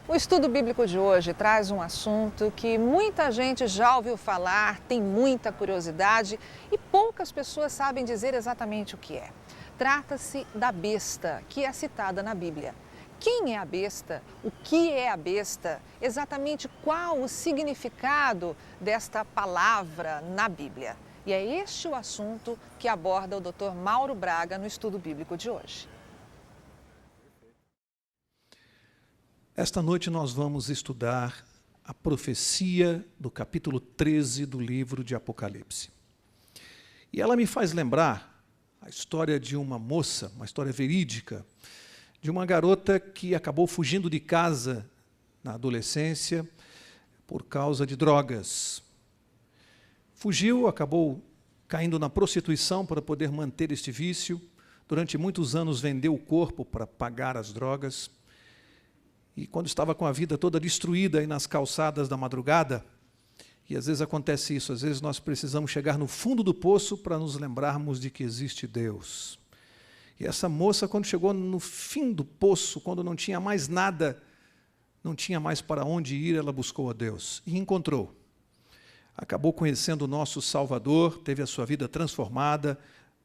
O estudo bíblico de hoje traz um assunto que muita gente já ouviu falar, tem muita curiosidade e poucas pessoas sabem dizer exatamente o que é. Trata-se da besta, que é citada na Bíblia. Quem é a besta? O que é a besta? Exatamente qual o significado desta palavra na Bíblia? E é este o assunto que aborda o Dr. Mauro Braga no estudo bíblico de hoje. Esta noite nós vamos estudar a profecia do capítulo 13 do livro de Apocalipse. E ela me faz lembrar a história de uma moça, uma história verídica, de uma garota que acabou fugindo de casa na adolescência por causa de drogas. Fugiu, acabou caindo na prostituição para poder manter este vício. Durante muitos anos vendeu o corpo para pagar as drogas. E quando estava com a vida toda destruída aí nas calçadas da madrugada, e às vezes acontece isso, às vezes nós precisamos chegar no fundo do poço para nos lembrarmos de que existe Deus. E essa moça, quando chegou no fim do poço, quando não tinha mais nada, não tinha mais para onde ir, ela buscou a Deus e encontrou. Acabou conhecendo o nosso Salvador, teve a sua vida transformada,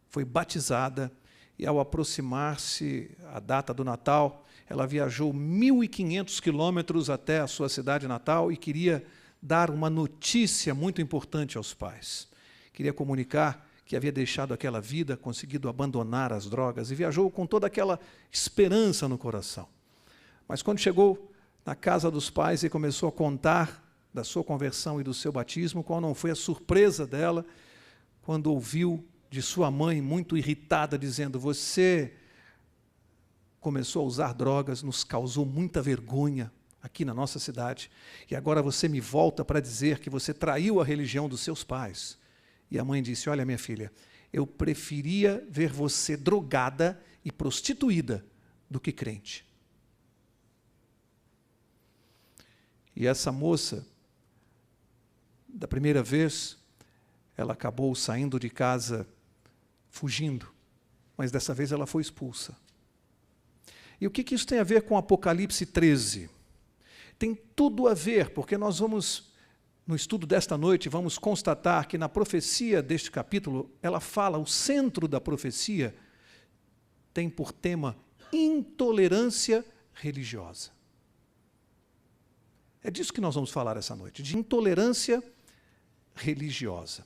foi batizada, e ao aproximar-se a data do Natal, ela viajou 1.500 quilômetros até a sua cidade natal e queria dar uma notícia muito importante aos pais. Queria comunicar que havia deixado aquela vida, conseguido abandonar as drogas, e viajou com toda aquela esperança no coração. Mas quando chegou na casa dos pais e começou a contar da sua conversão e do seu batismo, qual não foi a surpresa dela quando ouviu de sua mãe, muito irritada, dizendo: "Você começou a usar drogas, nos causou muita vergonha aqui na nossa cidade, e agora você me volta para dizer que você traiu a religião dos seus pais." E a mãe disse: "Olha, minha filha, eu preferia ver você drogada e prostituída do que crente." E essa moça, da primeira vez, ela acabou saindo de casa fugindo, mas dessa vez ela foi expulsa. E o que isso tem a ver com Apocalipse 13? Tem tudo a ver, porque nós vamos, no estudo desta noite, vamos constatar que na profecia deste capítulo, ela fala, o centro da profecia tem por tema intolerância religiosa. É disso que nós vamos falar essa noite, de intolerância religiosa.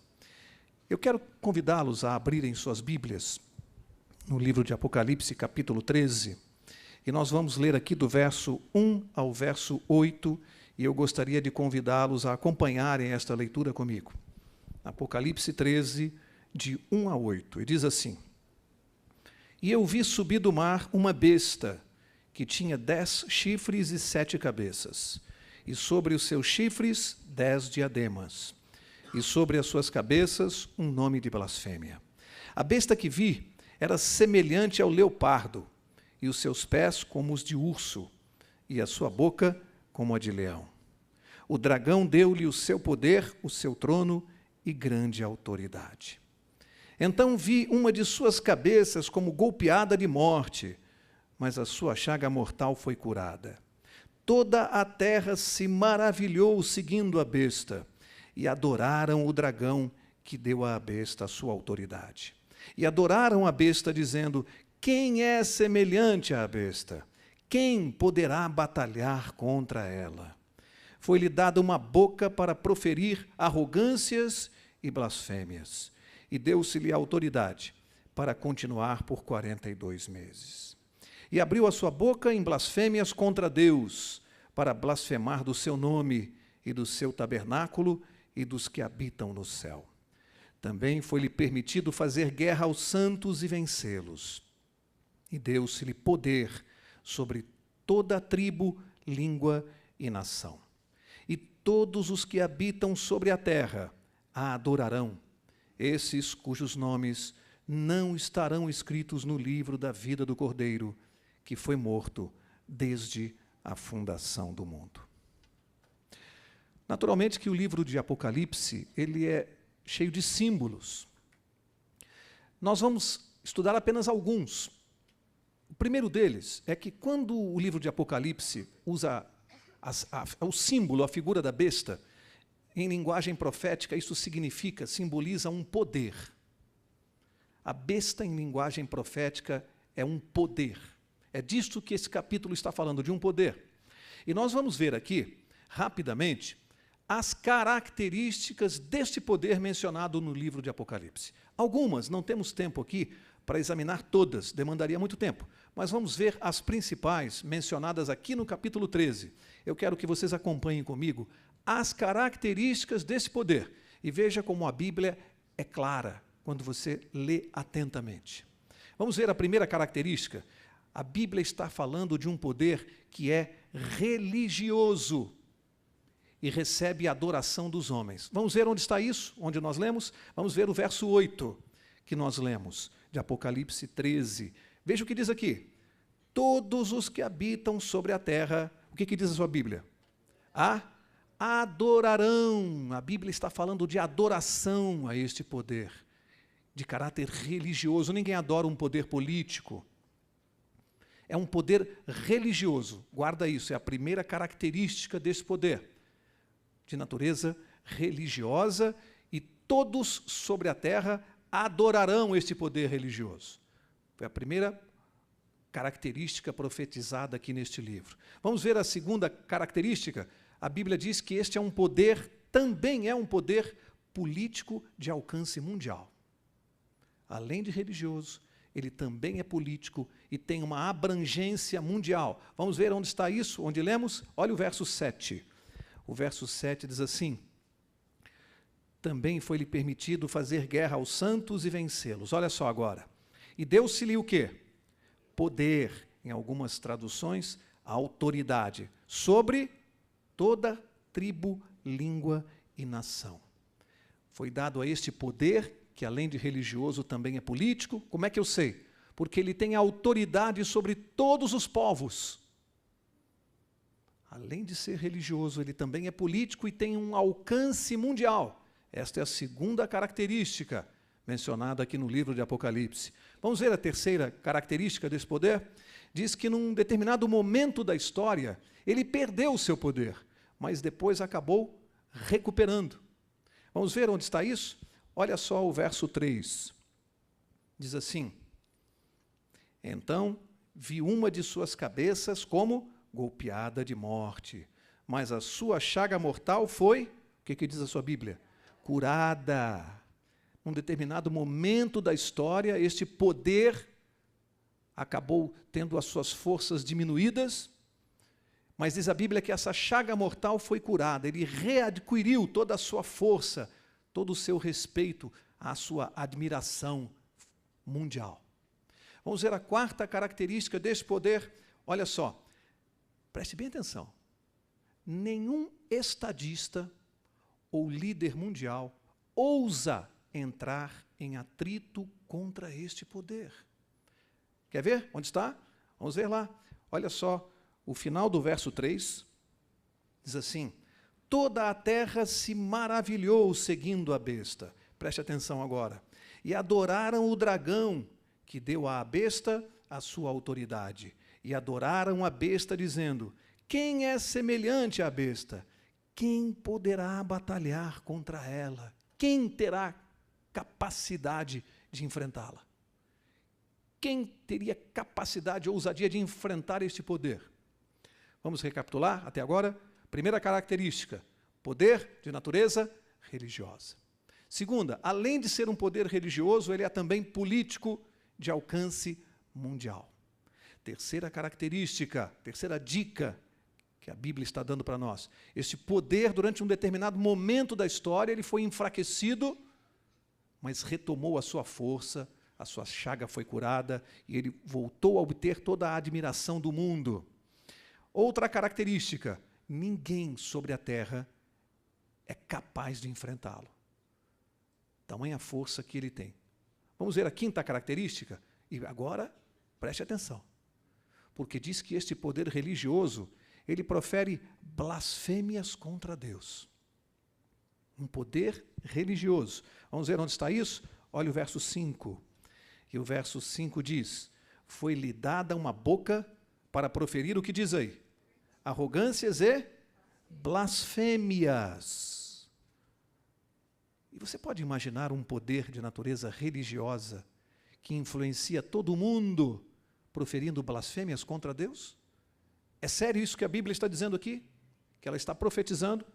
Eu quero convidá-los a abrirem suas Bíblias no livro de Apocalipse, capítulo 13, e nós vamos ler aqui do verso 1 ao verso 8, e eu gostaria de convidá-los a acompanharem esta leitura comigo. Apocalipse 13, de 1 a 8, e diz assim: "E eu vi subir do mar uma besta, que tinha 10 chifres e 7 cabeças, e sobre os seus chifres 10 diademas, e sobre as suas cabeças um nome de blasfêmia. A besta que vi era semelhante ao leopardo, e os seus pés como os de urso, e a sua boca como a de leão. O dragão deu-lhe o seu poder, o seu trono e grande autoridade. Então vi uma de suas cabeças como golpeada de morte, mas a sua chaga mortal foi curada. Toda a terra se maravilhou seguindo a besta, e adoraram o dragão que deu à besta a sua autoridade. E adoraram a besta, dizendo: quem é semelhante à besta? Quem poderá batalhar contra ela? Foi-lhe dada uma boca para proferir arrogâncias e blasfêmias, e deu-se-lhe autoridade para continuar por 42 meses. E abriu a sua boca em blasfêmias contra Deus, para blasfemar do seu nome e do seu tabernáculo e dos que habitam no céu. Também foi-lhe permitido fazer guerra aos santos e vencê-los. E deu-se-lhe poder sobre toda a tribo, língua e nação. E todos os que habitam sobre a terra a adorarão, esses cujos nomes não estarão escritos no livro da vida do Cordeiro, que foi morto desde a fundação do mundo." Naturalmente que o livro de Apocalipse, ele é cheio de símbolos. Nós vamos estudar apenas alguns. O primeiro deles é que quando o livro de Apocalipse usa o símbolo, a figura da besta, em linguagem profética, isso simboliza um poder. A besta, em linguagem profética, é um poder. É disto que esse capítulo está falando, de um poder. E nós vamos ver aqui, rapidamente, as características deste poder mencionado no livro de Apocalipse. Algumas, não temos tempo aqui para examinar todas, demandaria muito tempo, mas vamos ver as principais mencionadas aqui no capítulo 13. Eu quero que vocês acompanhem comigo as características desse poder e veja como a Bíblia é clara quando você lê atentamente. Vamos ver a primeira característica. A Bíblia está falando de um poder que é religioso e recebe a adoração dos homens. Vamos ver onde está isso, onde nós lemos? Vamos ver o verso 8 que nós lemos, de Apocalipse 13. Veja o que diz aqui. Todos os que habitam sobre a terra, o que diz a sua Bíblia? Adorarão. A Bíblia está falando de adoração a este poder, de caráter religioso. Ninguém adora um poder político. É um poder religioso. Guarda isso, é a primeira característica desse poder, de natureza religiosa, e todos sobre a terra adorarão este poder religioso. Foi a primeira característica profetizada aqui neste livro. Vamos ver a segunda característica. A Bíblia diz que este é um poder, também é um poder político de alcance mundial. Além de religioso, ele também é político e tem uma abrangência mundial. Vamos ver onde está isso, onde lemos? Olha o verso 7. O verso 7 diz assim: também foi-lhe permitido fazer guerra aos santos e vencê-los. Olha só agora. E deu-se-lhe o quê? Poder, em algumas traduções, autoridade, sobre toda tribo, língua e nação. Foi dado a este poder, que além de religioso também é político. Como é que eu sei? Porque ele tem autoridade sobre todos os povos. Além de ser religioso, ele também é político e tem um alcance mundial. Esta é a segunda característica mencionada aqui no livro de Apocalipse. Vamos ver a terceira característica desse poder? Diz que num determinado momento da história, ele perdeu o seu poder, mas depois acabou recuperando. Vamos ver onde está isso? Olha só o verso 3. Diz assim: então vi uma de suas cabeças como golpeada de morte, mas a sua chaga mortal foi, o que diz a sua Bíblia? Curada. Num determinado momento da história, este poder acabou tendo as suas forças diminuídas, mas diz a Bíblia que essa chaga mortal foi curada. Ele readquiriu toda a sua força, todo o seu respeito, a sua admiração mundial. Vamos ver a quarta característica desse poder. Olha só, preste bem atenção. Nenhum estadista ou líder mundial ousa entrar em atrito contra este poder. Quer ver? Onde está? Vamos ver lá. Olha só, o final do verso 3 diz assim: toda a terra se maravilhou seguindo a besta. Preste atenção agora. E adoraram o dragão, que deu à besta a sua autoridade. E adoraram a besta, dizendo: quem é semelhante à besta? Quem poderá batalhar contra ela? Quem terá capacidade de enfrentá-la? Quem teria capacidade ou ousadia de enfrentar este poder? Vamos recapitular até agora? Primeira característica: poder de natureza religiosa. Segunda, além de ser um poder religioso, ele é também político de alcance mundial. Terceira característica, terceira dica que a Bíblia está dando para nós: este poder, durante um determinado momento da história, ele foi enfraquecido, mas retomou a sua força, a sua chaga foi curada e ele voltou a obter toda a admiração do mundo. Outra característica: ninguém sobre a terra é capaz de enfrentá-lo. Tamanha força que ele tem. Vamos ver a quinta característica? E agora, preste atenção. Porque diz que este poder religioso, ele profere blasfêmias contra Deus. Um poder religioso. Vamos ver onde está isso? Olha o verso 5. E o verso 5 diz: foi-lhe dada uma boca para proferir o que diz aí? arrogâncias e blasfêmias. E você pode imaginar um poder de natureza religiosa que influencia todo mundo proferindo blasfêmias contra Deus? É sério isso que a Bíblia está dizendo aqui? Que ela está profetizando?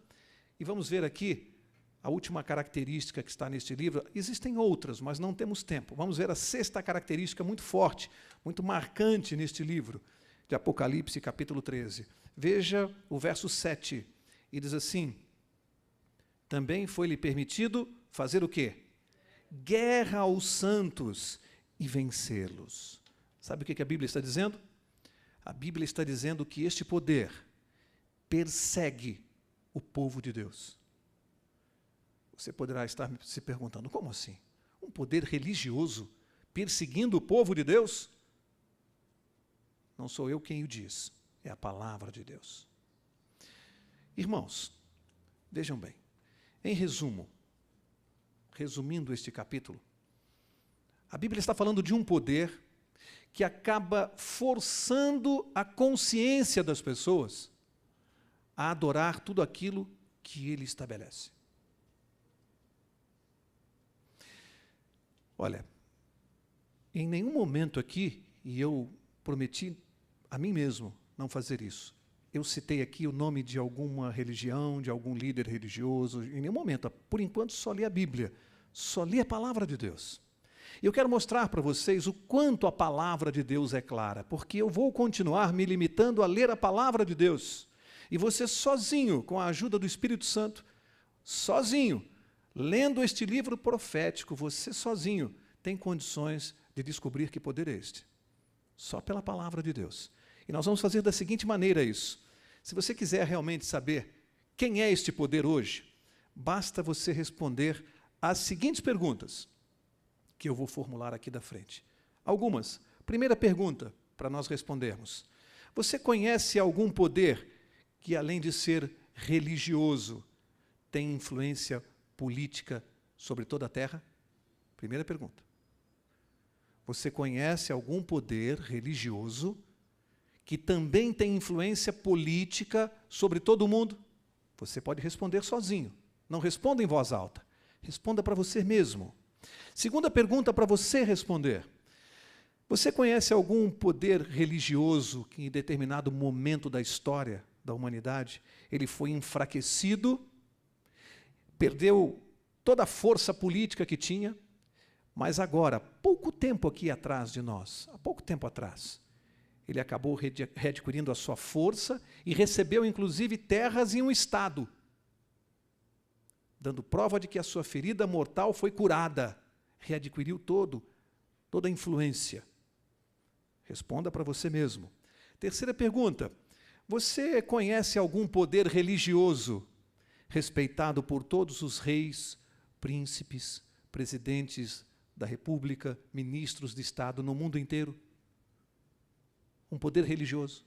E vamos ver aqui a última característica que está neste livro. Existem outras, mas não temos tempo. Vamos ver a sexta característica muito forte, muito marcante neste livro de Apocalipse, capítulo 13. Veja o verso 7, e diz assim: também foi-lhe permitido fazer o quê? Guerra aos santos e vencê-los. Sabe o que a Bíblia está dizendo? A Bíblia está dizendo que este poder persegue o povo de Deus. Você poderá estar se perguntando, como assim? Um poder religioso perseguindo o povo de Deus? Não sou eu quem o diz, é a palavra de Deus. Irmãos, vejam bem, em resumo, resumindo este capítulo, a Bíblia está falando de um poder que acaba forçando a consciência das pessoas a adorar tudo aquilo que ele estabelece. Olha, em nenhum momento aqui, e eu prometi a mim mesmo não fazer isso, eu citei aqui o nome de alguma religião, de algum líder religioso, em nenhum momento, por enquanto só li a Bíblia, só li a palavra de Deus. E eu quero mostrar para vocês o quanto a palavra de Deus é clara, porque eu vou continuar me limitando a ler a palavra de Deus. E você sozinho, com a ajuda do Espírito Santo, sozinho, lendo este livro profético, você sozinho tem condições de descobrir que poder é este. Só pela palavra de Deus. E nós vamos fazer da seguinte maneira isso. Se você quiser realmente saber quem é este poder hoje, basta você responder às seguintes perguntas que eu vou formular aqui da frente. Algumas. Primeira pergunta para nós respondermos. Você conhece algum poder que, além de ser religioso, tem influência política sobre toda a terra? Primeira pergunta. Você conhece algum poder religioso que também tem influência política sobre todo o mundo? Você pode responder sozinho. Não responda em voz alta. Responda para você mesmo. Segunda pergunta para você responder. Você conhece algum poder religioso que, em determinado momento da história da humanidade, ele foi enfraquecido, perdeu toda a força política que tinha, mas agora, pouco tempo aqui atrás de nós, há pouco tempo atrás, ele acabou readquirindo a sua força e recebeu, inclusive, terras em um estado, dando prova de que a sua ferida mortal foi curada, readquiriu toda a influência. Responda para você mesmo. Terceira pergunta, você conhece algum poder religioso respeitado por todos os reis, príncipes, presidentes da República, ministros de Estado no mundo inteiro? Um poder religioso.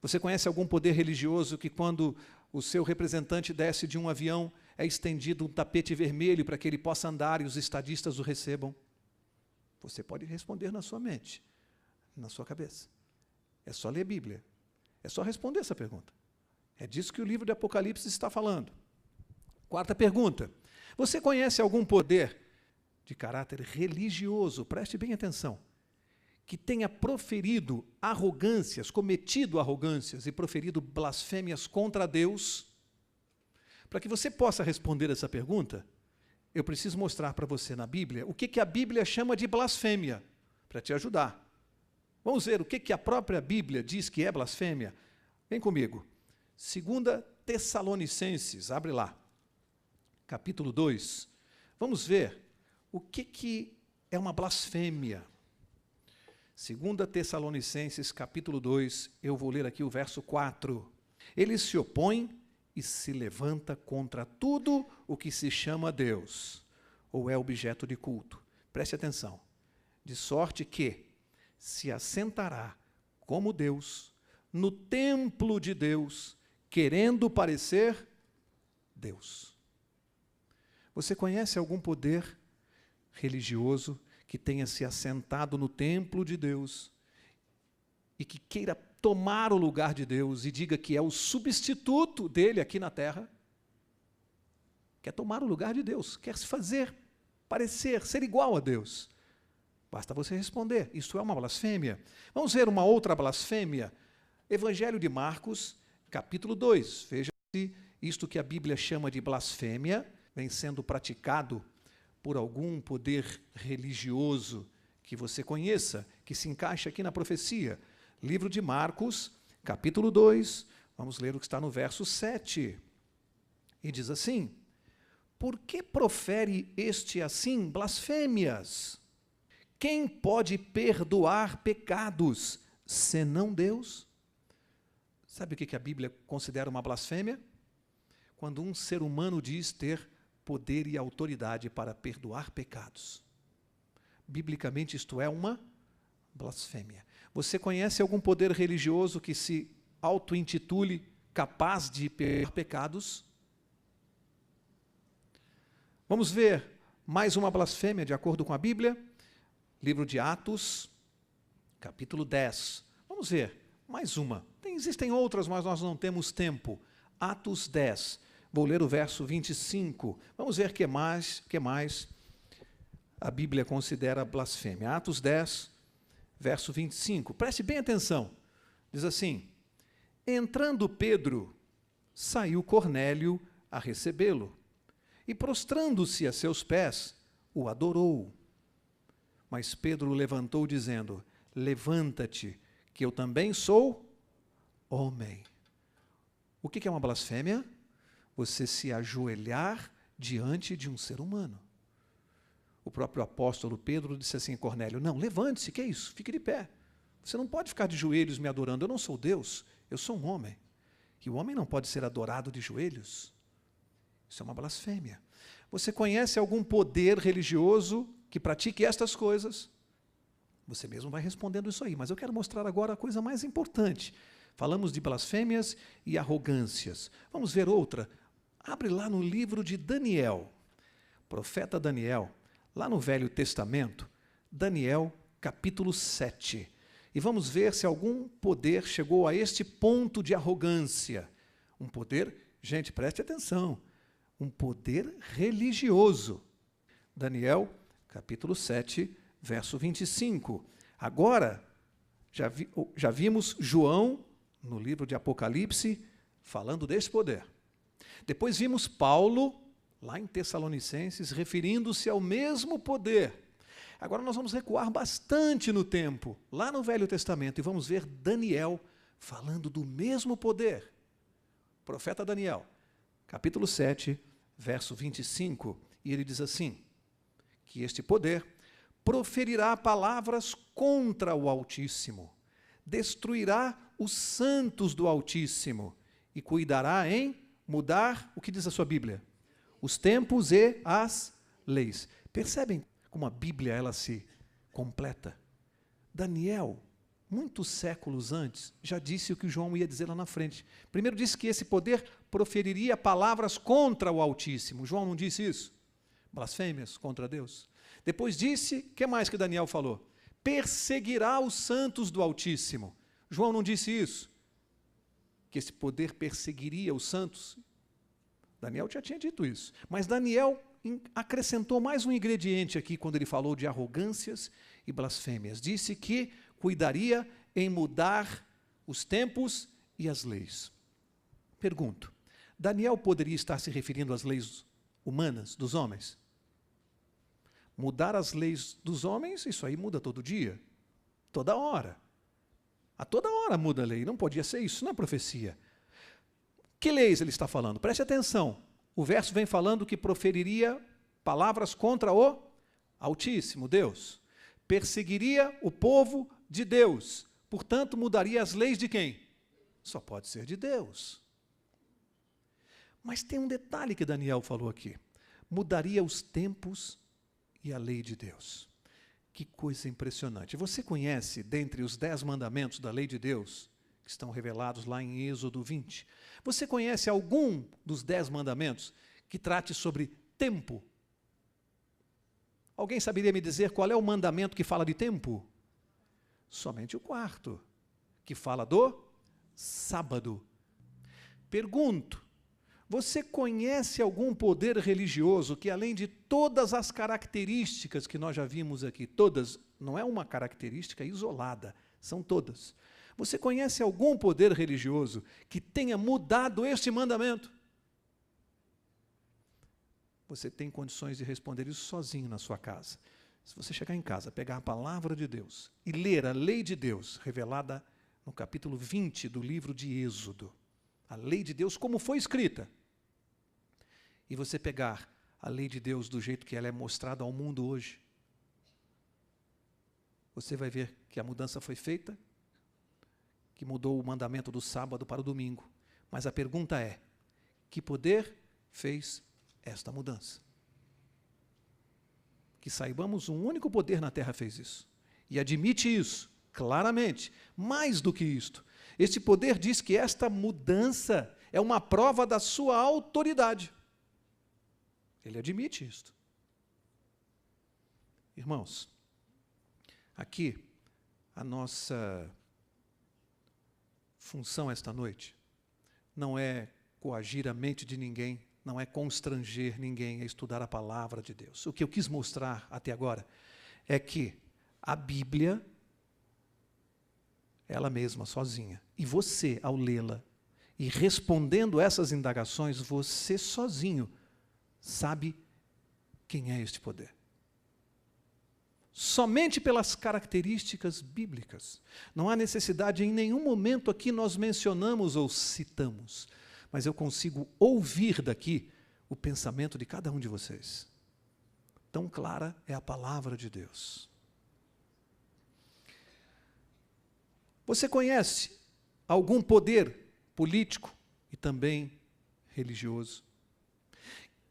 Você conhece algum poder religioso que, quando o seu representante desce de um avião, é estendido um tapete vermelho para que ele possa andar e os estadistas o recebam? Você pode responder na sua mente, na sua cabeça. É só ler a Bíblia. É só responder essa pergunta. É disso que o livro de Apocalipse está falando. Quarta pergunta. Você conhece algum poder de caráter religioso, preste bem atenção, que tenha proferido arrogâncias, cometido arrogâncias e proferido blasfêmias contra Deus? Para que você possa responder essa pergunta, eu preciso mostrar para você na Bíblia o que a Bíblia chama de blasfêmia, para te ajudar. Vamos ver o que a própria Bíblia diz que é blasfêmia? Vem comigo. 2 Tessalonicenses, abre lá, capítulo 2. Vamos ver o que é uma blasfêmia. 2 Tessalonicenses, capítulo 2, eu vou ler aqui o verso 4. Ele se opõe e se levanta contra tudo o que se chama Deus, ou é objeto de culto. Preste atenção. De sorte que se assentará como Deus no templo de Deus, querendo parecer Deus. Você conhece algum poder religioso que tenha se assentado no templo de Deus e que queira tomar o lugar de Deus e diga que é o substituto dele aqui na terra, quer tomar o lugar de Deus, quer se fazer parecer, ser igual a Deus, basta você responder, isso é uma blasfêmia. Vamos ver uma outra blasfêmia. Evangelho de Marcos, capítulo 2. Veja se isto que a Bíblia chama de blasfêmia vem sendo praticado por algum poder religioso que você conheça, que se encaixa aqui na profecia. Livro de Marcos, capítulo 2, vamos ler o que está no verso 7. E diz assim: por que profere este assim blasfêmias? Quem pode perdoar pecados, senão Deus? Sabe o que a Bíblia considera uma blasfêmia? Quando um ser humano diz ter poder e autoridade para perdoar pecados. Biblicamente, isto é uma blasfêmia. Você conhece algum poder religioso que se auto-intitule capaz de perdoar pecados? Vamos ver mais uma blasfêmia de acordo com a Bíblia. Livro de Atos, capítulo 10. Vamos ver mais uma. Existem outras, mas nós não temos tempo. Atos 10. Vou ler o verso 25. Vamos ver o que mais a Bíblia considera blasfêmia. Atos 10, verso 25. Preste bem atenção. Diz assim: entrando Pedro, saiu Cornélio a recebê-lo, e prostrando-se a seus pés, o adorou. Mas Pedro o levantou, dizendo: levanta-te, que eu também sou homem. O que é uma blasfêmia? Você se ajoelhar diante de um ser humano. O próprio apóstolo Pedro disse assim a Cornélio: não, levante-se, que é isso? Fique de pé. Você não pode ficar de joelhos me adorando, eu não sou Deus, eu sou um homem. E o homem não pode ser adorado de joelhos. Isso é uma blasfêmia. Você conhece algum poder religioso que pratique estas coisas? Você mesmo vai respondendo isso aí, mas eu quero mostrar agora a coisa mais importante. Falamos de blasfêmias e arrogâncias. Vamos ver outra. Abre lá no livro de Daniel, profeta Daniel, lá no Velho Testamento, Daniel, capítulo 7. E vamos ver se algum poder chegou a este ponto de arrogância. Um poder, gente, preste atenção, um poder religioso. Daniel, capítulo 7, verso 25. Agora, já vimos João, no livro de Apocalipse, falando desse poder. Depois vimos Paulo, lá em Tessalonicenses, referindo-se ao mesmo poder. Agora nós vamos recuar bastante no tempo, lá no Velho Testamento, e vamos ver Daniel falando do mesmo poder. Profeta Daniel, capítulo 7, verso 25, e ele diz assim, que este poder proferirá palavras contra o Altíssimo, destruirá os santos do Altíssimo e cuidará em mudar, o que diz a sua Bíblia? Os tempos e as leis. Percebem como a Bíblia ela se completa? Daniel, muitos séculos antes, já disse o que João ia dizer lá na frente. Primeiro disse que esse poder proferiria palavras contra o Altíssimo. João não disse isso? Blasfêmias contra Deus. Depois disse, o que mais que Daniel falou? Perseguirá os santos do Altíssimo. João não disse isso? Que esse poder perseguiria os santos? Daniel já tinha dito isso. Mas Daniel acrescentou mais um ingrediente aqui quando ele falou de arrogâncias e blasfêmias. Disse que cuidaria em mudar os tempos e as leis. Pergunto, Daniel poderia estar se referindo às leis humanas, dos homens? Mudar as leis dos homens, isso aí muda todo dia, toda hora. A toda hora muda a lei, não podia ser isso, não é profecia. Que leis ele está falando? Preste atenção, o verso vem falando que proferiria palavras contra o Altíssimo, Deus. Perseguiria o povo de Deus, portanto mudaria as leis de quem? Só pode ser de Deus. Mas tem um detalhe que Daniel falou aqui, mudaria os tempos e a lei de Deus. Que coisa impressionante. Você conhece, dentre os 10 mandamentos da lei de Deus, que estão revelados lá em Êxodo 20, você conhece algum dos 10 mandamentos que trate sobre tempo? Alguém saberia me dizer qual é o mandamento que fala de tempo? Somente o quarto, que fala do sábado. Pergunto, você conhece algum poder religioso que, além de todas as características que nós já vimos aqui, todas, não é uma característica isolada, são todas. Você conhece algum poder religioso que tenha mudado este mandamento? Você tem condições de responder isso sozinho na sua casa. Se você chegar em casa, pegar a palavra de Deus e ler a lei de Deus, revelada no capítulo 20 do livro de Êxodo, a lei de Deus como foi escrita, e você pegar a lei de Deus do jeito que ela é mostrada ao mundo hoje, você vai ver que a mudança foi feita, que mudou o mandamento do sábado para o domingo. Mas a pergunta é, que poder fez esta mudança? Que saibamos, um único poder na terra fez isso. E admite isso, claramente. Mais do que isto, este poder diz que esta mudança é uma prova da sua autoridade. Ele admite isto. Irmãos, aqui a nossa função esta noite não é coagir a mente de ninguém, não é constranger ninguém a estudar a palavra de Deus. O que eu quis mostrar até agora é que a Bíblia, ela mesma, sozinha, e você, ao lê-la e respondendo essas indagações, você sozinho sabe quem é este poder. Somente pelas características bíblicas. Não há necessidade, em nenhum momento aqui nós mencionamos ou citamos, mas eu consigo ouvir daqui o pensamento de cada um de vocês. Tão clara é a palavra de Deus. Você conhece algum poder político e também religioso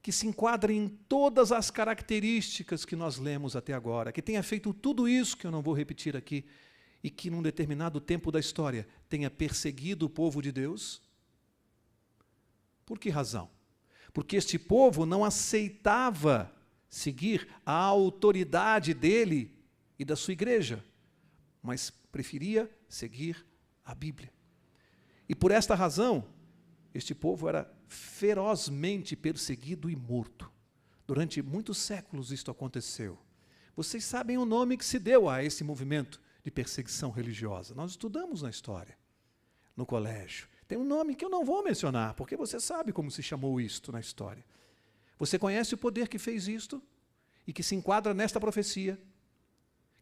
que se enquadre em todas as características que nós lemos até agora, que tenha feito tudo isso que eu não vou repetir aqui, e que num determinado tempo da história tenha perseguido o povo de Deus? Por que razão? Porque este povo não aceitava seguir a autoridade dele e da sua igreja, mas preferia seguir a Bíblia. E por esta razão, este povo era ferozmente perseguido e morto. Durante muitos séculos isto aconteceu. Vocês sabem o nome que se deu a esse movimento de perseguição religiosa. Nós estudamos na história, no colégio. Tem um nome que eu não vou mencionar, porque você sabe como se chamou isto na história. Você conhece o poder que fez isto e que se enquadra nesta profecia,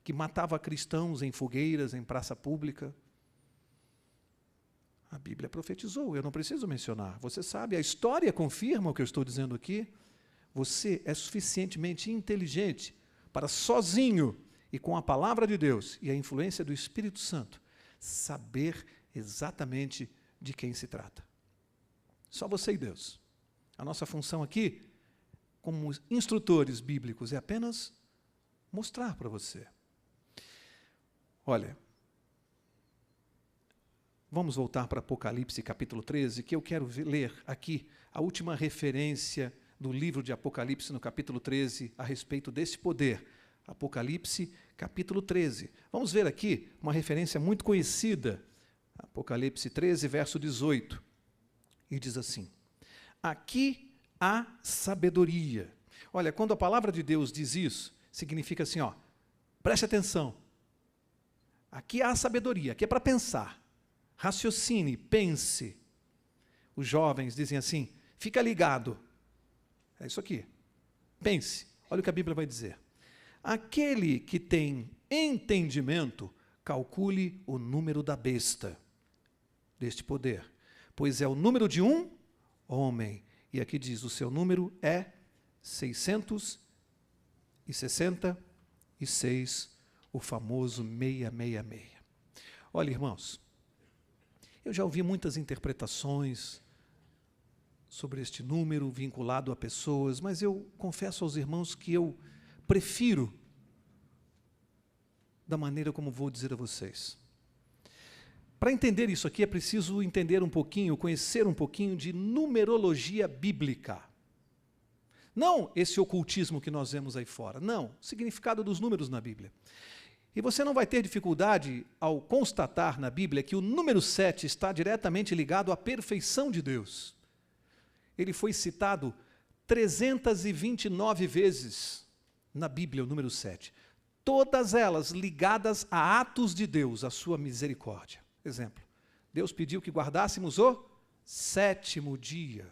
que matava cristãos em fogueiras, em praça pública? A Bíblia profetizou, eu não preciso mencionar. Você sabe, a história confirma o que eu estou dizendo aqui. Você é suficientemente inteligente para sozinho e com a palavra de Deus e a influência do Espírito Santo saber exatamente de quem se trata. Só você e Deus. A nossa função aqui, como instrutores bíblicos, é apenas mostrar para você. Olha, vamos voltar para Apocalipse capítulo 13, que eu quero ler aqui a última referência do livro de Apocalipse, no capítulo 13, a respeito desse poder. Apocalipse capítulo 13. Vamos ver aqui uma referência muito conhecida. Apocalipse 13, verso 18. E diz assim: aqui há sabedoria. Olha, quando a palavra de Deus diz isso, significa assim, ó, preste atenção. Aqui há sabedoria, aqui é para pensar. Raciocine, pense. Os jovens dizem assim, fica ligado. É isso aqui. Pense. Olha o que a Bíblia vai dizer. Aquele que tem entendimento, calcule o número da besta deste poder, pois é o número de um homem. E aqui diz, o seu número é 666, o famoso 666. Olha, irmãos, eu já ouvi muitas interpretações sobre este número vinculado a pessoas, mas eu confesso aos irmãos que eu prefiro da maneira como vou dizer a vocês. Para entender isso aqui é preciso entender um pouquinho, conhecer um pouquinho de numerologia bíblica. Não esse ocultismo que nós vemos aí fora, não, o significado dos números na Bíblia. E você não vai ter dificuldade ao constatar na Bíblia que o número 7 está diretamente ligado à perfeição de Deus. Ele foi citado 329 vezes na Bíblia, o número 7. Todas elas ligadas a atos de Deus, a sua misericórdia. Exemplo, Deus pediu que guardássemos o 7º dia.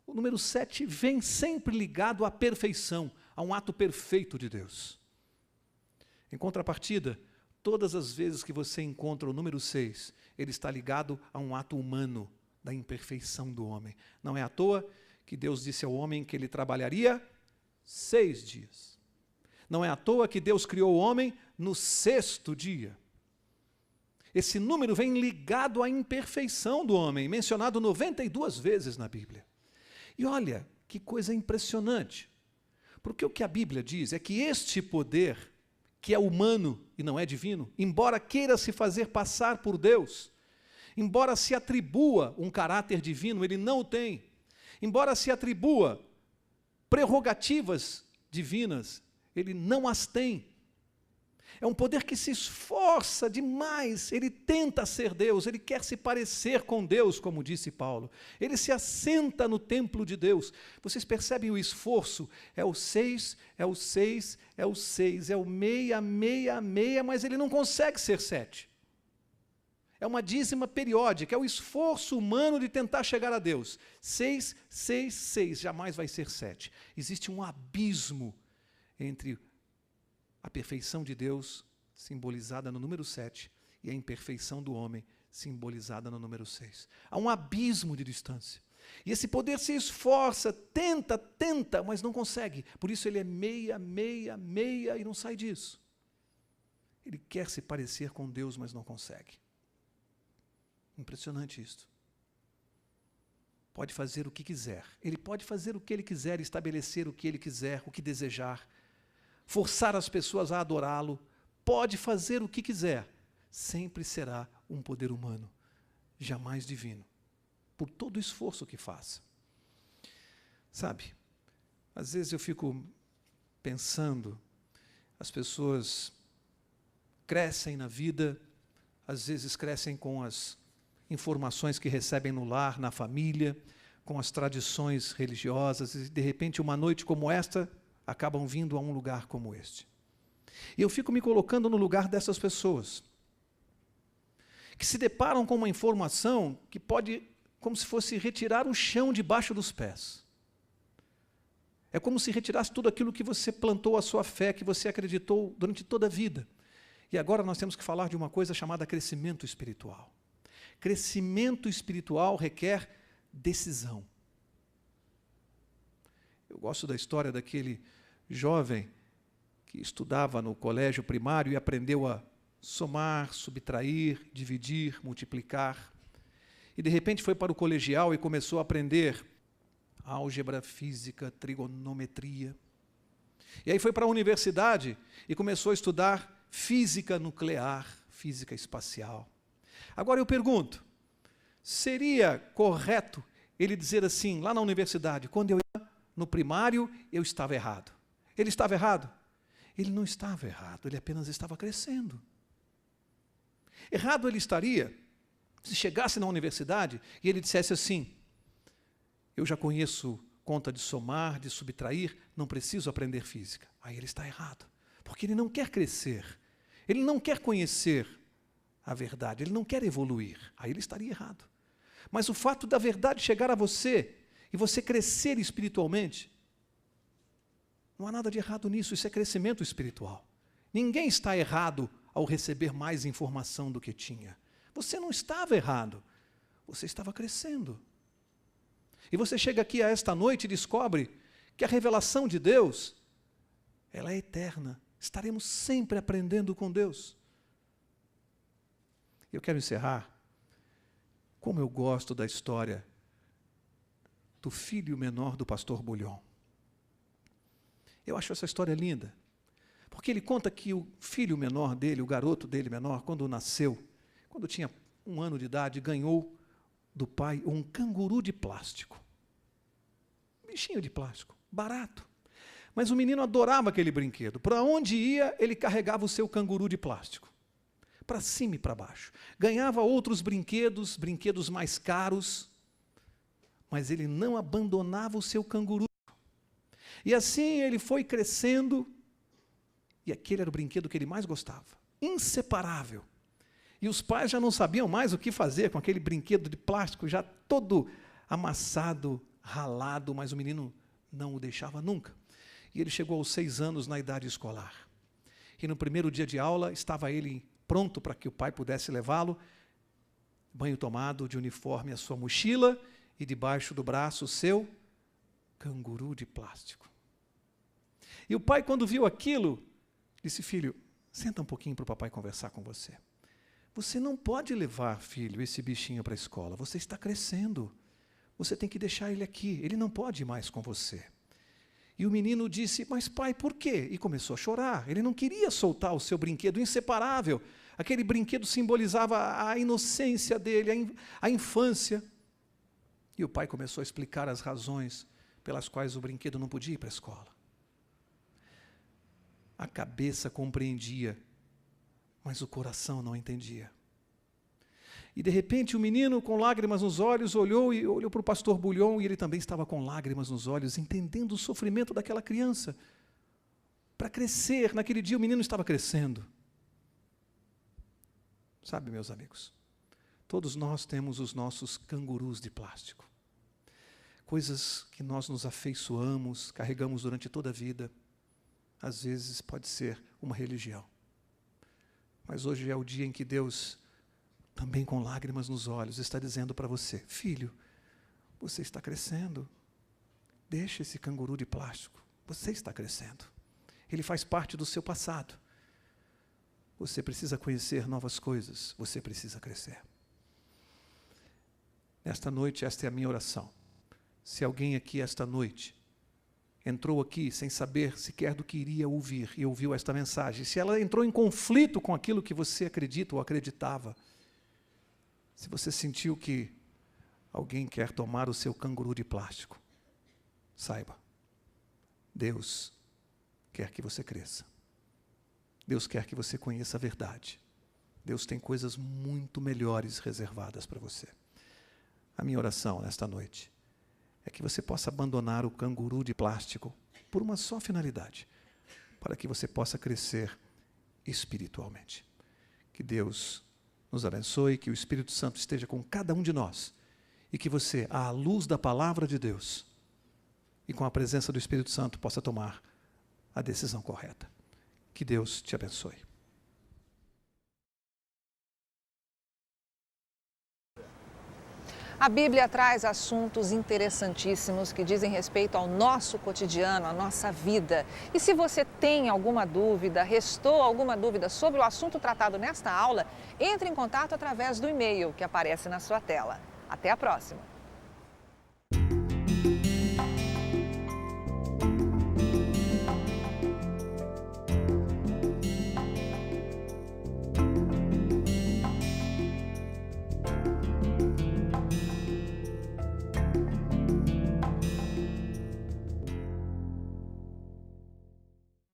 O número 7 vem sempre ligado à perfeição, a um ato perfeito de Deus. Em contrapartida, todas as vezes que você encontra o número 6, ele está ligado a um ato humano, da imperfeição do homem. Não é à toa que Deus disse ao homem que ele trabalharia 6 dias. Não é à toa que Deus criou o homem no 6º dia. Esse número vem ligado à imperfeição do homem, mencionado 92 vezes na Bíblia. E olha, que coisa impressionante. Porque o que a Bíblia diz é que este poder, que é humano e não é divino, embora queira se fazer passar por Deus, embora se atribua um caráter divino, ele não o tem. Embora se atribua prerrogativas divinas, ele não as tem. É um poder que se esforça demais, ele tenta ser Deus, ele quer se parecer com Deus, como disse Paulo. Ele se assenta no templo de Deus. Vocês percebem o esforço? É o 6, é o 6, é o 6, é o meia, meia, meia, mas ele não consegue ser 7. É uma dízima periódica, é o esforço humano de tentar chegar a Deus. 6, 6, 6, jamais vai ser 7. Existe um abismo entre a perfeição de Deus, simbolizada no número 7, e a imperfeição do homem, simbolizada no número 6. Há um abismo de distância. E esse poder se esforça, tenta, mas não consegue. Por isso ele é meia, meia, meia e não sai disso. Ele quer se parecer com Deus, mas não consegue. Impressionante isto. Pode fazer o que quiser. Ele pode fazer o que ele quiser, estabelecer o que ele quiser, o que desejar, forçar as pessoas a adorá-lo, pode fazer o que quiser, sempre será um poder humano, jamais divino, por todo o esforço que faça. Sabe, às vezes eu fico pensando, as pessoas crescem na vida, às vezes crescem com as informações que recebem no lar, na família, com as tradições religiosas, e de repente uma noite como esta, acabam vindo a um lugar como este. E eu fico me colocando no lugar dessas pessoas, que se deparam com uma informação que pode, como se fosse retirar o chão debaixo dos pés. É como se retirasse tudo aquilo que você plantou a sua fé, que você acreditou durante toda a vida. E agora nós temos que falar de uma coisa chamada crescimento espiritual. Crescimento espiritual requer decisão. Eu gosto da história daquele jovem que estudava no colégio primário e aprendeu a somar, subtrair, dividir, multiplicar. E de repente foi para o colegial e começou a aprender álgebra, física, trigonometria. E aí foi para a universidade e começou a estudar física nuclear, física espacial. Agora eu pergunto, seria correto ele dizer assim, lá na universidade, quando eu ia no primário, eu estava errado? Ele estava errado? Ele não estava errado, ele apenas estava crescendo. Errado ele estaria se chegasse na universidade e ele dissesse assim, eu já conheço conta de somar, de subtrair, não preciso aprender física. Aí ele está errado, porque ele não quer crescer, ele não quer conhecer a verdade, ele não quer evoluir. Aí ele estaria errado. Mas o fato da verdade chegar a você e você crescer espiritualmente, não há nada de errado nisso, isso é crescimento espiritual. Ninguém está errado ao receber mais informação do que tinha. Você não estava errado, você estava crescendo. E você chega aqui a esta noite e descobre que a revelação de Deus, ela é eterna. Estaremos sempre aprendendo com Deus. Eu quero encerrar. Como eu gosto da história do filho menor do pastor Bulhon. Eu acho essa história linda, porque ele conta que o filho menor dele, o garoto dele menor, quando nasceu, quando tinha 1 ano de idade, ganhou do pai um canguru de plástico. Bichinho de plástico, barato. Mas o menino adorava aquele brinquedo. Para onde ia, ele carregava o seu canguru de plástico. Para cima e para baixo. Ganhava outros brinquedos, brinquedos mais caros, mas ele não abandonava o seu canguru. E assim ele foi crescendo, e aquele era o brinquedo que ele mais gostava. Inseparável. E os pais já não sabiam mais o que fazer com aquele brinquedo de plástico, já todo amassado, ralado, mas o menino não o deixava nunca. E ele chegou aos 6 anos na idade escolar. E no primeiro dia de aula, estava ele pronto para que o pai pudesse levá-lo, banho tomado, de uniforme, a sua mochila, e debaixo do braço o seu canguru de plástico. E o pai, quando viu aquilo, disse: filho, senta um pouquinho para o papai conversar com você. Você não pode levar, filho, esse bichinho para a escola. Você está crescendo. Você tem que deixar ele aqui. Ele não pode ir mais com você. E o menino disse: mas pai, por quê? E começou a chorar. Ele não queria soltar o seu brinquedo inseparável. Aquele brinquedo simbolizava a inocência dele, a infância. E o pai começou a explicar as razões pelas quais o brinquedo não podia ir para a escola. A cabeça compreendia, mas o coração não entendia. E de repente o menino, com lágrimas nos olhos, olhou para o pastor Bulhon, e ele também estava com lágrimas nos olhos, entendendo o sofrimento daquela criança. Para crescer, naquele dia o menino estava crescendo. Sabe, meus amigos, todos nós temos os nossos cangurus de plástico. Coisas que nós nos afeiçoamos, carregamos durante toda a vida. Às vezes pode ser uma religião. Mas hoje é o dia em que Deus, também com lágrimas nos olhos, está dizendo para você: filho, você está crescendo. Deixa esse canguru de plástico. Você está crescendo. Ele faz parte do seu passado. Você precisa conhecer novas coisas. Você precisa crescer. Nesta noite, esta é a minha oração. Se alguém aqui esta noite entrou aqui sem saber sequer do que iria ouvir e ouviu esta mensagem, se ela entrou em conflito com aquilo que você acredita ou acreditava, se você sentiu que alguém quer tomar o seu canguru de plástico, saiba, Deus quer que você cresça. Deus quer que você conheça a verdade. Deus tem coisas muito melhores reservadas para você. A minha oração nesta noite é que você possa abandonar o canguru de plástico por uma só finalidade, para que você possa crescer espiritualmente. Que Deus nos abençoe, que o Espírito Santo esteja com cada um de nós e que você, à luz da palavra de Deus e com a presença do Espírito Santo, possa tomar a decisão correta. Que Deus te abençoe. A Bíblia traz assuntos interessantíssimos que dizem respeito ao nosso cotidiano, à nossa vida. E se você tem alguma dúvida, restou alguma dúvida sobre o assunto tratado nesta aula, entre em contato através do e-mail que aparece na sua tela. Até a próxima!